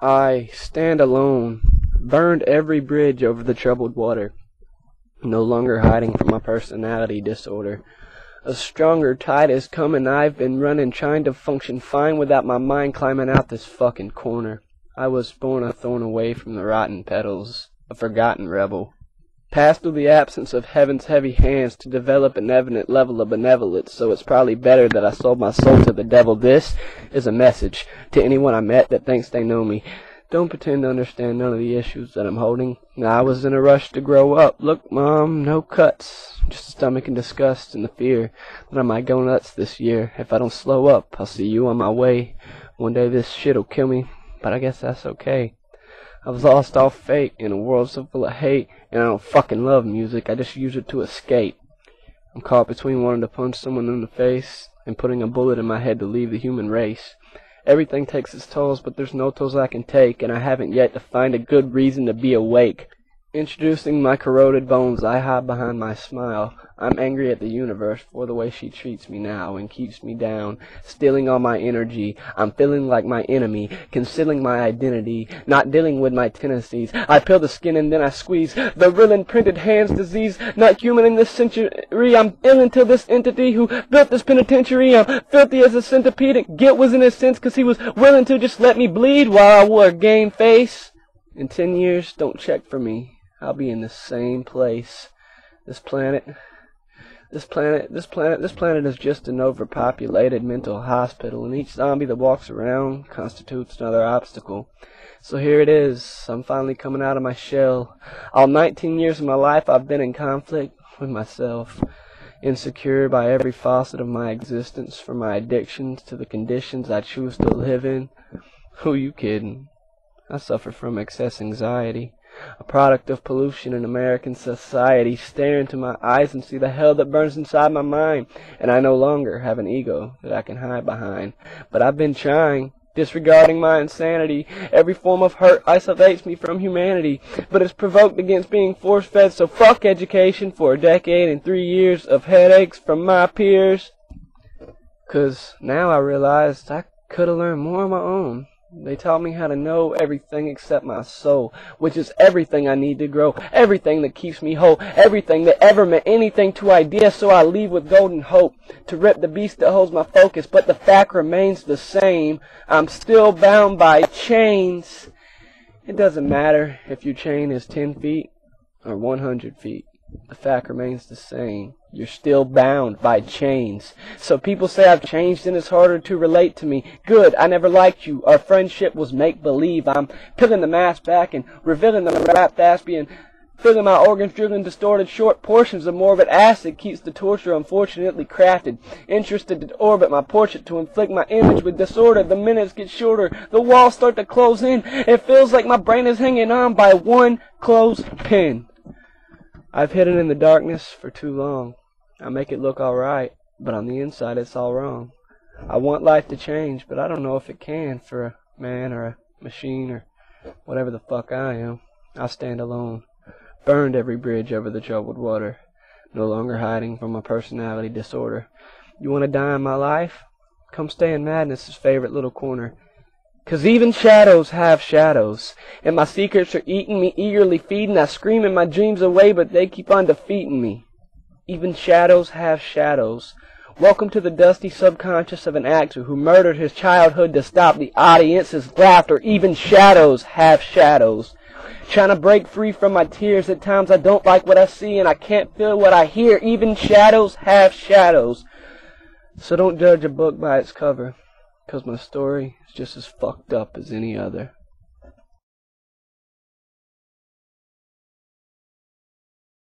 I stand alone, burned every bridge over the troubled water, no longer hiding from my personality disorder. A stronger tide is coming. I've been running, trying to function fine without my mind climbing out this fucking corner. I was born a thorn away from the rotten petals, a forgotten rebel. Passed through the absence of heaven's heavy hands to develop an evident level of benevolence, so it's probably better that I sold my soul to the devil. This is a message to anyone I met that thinks they know me. Don't pretend to understand none of the issues that I'm holding. I was in a rush to grow up. Look, Mom, no cuts. Just a stomach in disgust and the fear that I might go nuts this year. If I don't slow up, I'll see you on my way. One day this shit'll kill me, but I guess that's okay. I've lost all fate in a world so full of hate, and I don't fucking love music. I just use it to escape. I'm caught between wanting to punch someone in the face and putting a bullet in my head to leave the human race. Everything takes its tolls, but there's no tolls I can take, and I haven't yet to find a good reason to be awake. Introducing my corroded bones, I hide behind my smile. I'm angry at the universe for the way she treats me now and keeps me down, stealing all my energy. I'm feeling like my enemy, concealing my identity, not dealing with my tendencies. I peel the skin and then I squeeze the real imprinted hands disease. Not human in this century. I'm ill until this entity who built this penitentiary. I'm filthy as a centipede. Guilt was in his sense because he was willing to just let me bleed while I wore a game face. In 10 years, don't check for me. I'll be in the same place. This planet is just an overpopulated mental hospital, and each zombie that walks around constitutes another obstacle. So here it is. I'm finally coming out of my shell. All 19 years of my life I've been in conflict with myself, insecure by every facet of my existence, from my addictions to the conditions I choose to live in. Who you kidding? I suffer from excess anxiety, a product of pollution in American society. Stare into my eyes and see the hell that burns inside my mind, and I no longer have an ego that I can hide behind. But I've been trying, disregarding my insanity. Every form of hurt isolates me from humanity, but it's provoked against being force-fed, so fuck education for a decade and 3 years of headaches from my peers. 'Cause now I realized I could have learned more on my own. They taught me how to know everything except my soul, which is everything I need to grow, everything that keeps me whole, everything that ever meant anything to Eyedea, so I leave with golden hope to rip the beast that holds my focus. But the fact remains the same. I'm still bound by chains. It doesn't matter if your chain is 10 feet or 100 feet. The fact remains the same. You're still bound by chains. So people say I've changed and it's harder to relate to me. Good, I never liked you. Our friendship was make-believe. I'm peeling the mask back and revealing the rap thespian. Filling my organs, drilling distorted short portions of morbid acid keeps the torture unfortunately crafted. Interested to orbit my portrait to inflict my image with disorder. The minutes get shorter. The walls start to close in. It feels like my brain is hanging on by one closed pin. I've hidden in the darkness for too long. I make it look all right, but on the inside it's all wrong. I want life to change, but I don't know if it can for a man or a machine or whatever the fuck I am. I stand alone, burned every bridge over the troubled water, no longer hiding from my personality disorder. You want to die in my life? Come stay in Madness's favorite little corner. 'Cause even shadows have shadows, and my secrets are eating me, eagerly feeding. I scream in my dreams away, but they keep on defeating me. Even shadows have shadows. Welcome to the dusty subconscious of an actor who murdered his childhood to stop the audience's laughter. Even shadows have shadows. Trying to break free from my tears. At times I don't like what I see and I can't feel what I hear. Even shadows have shadows. So don't judge a book by its cover, 'cause my story is just as fucked up as any other.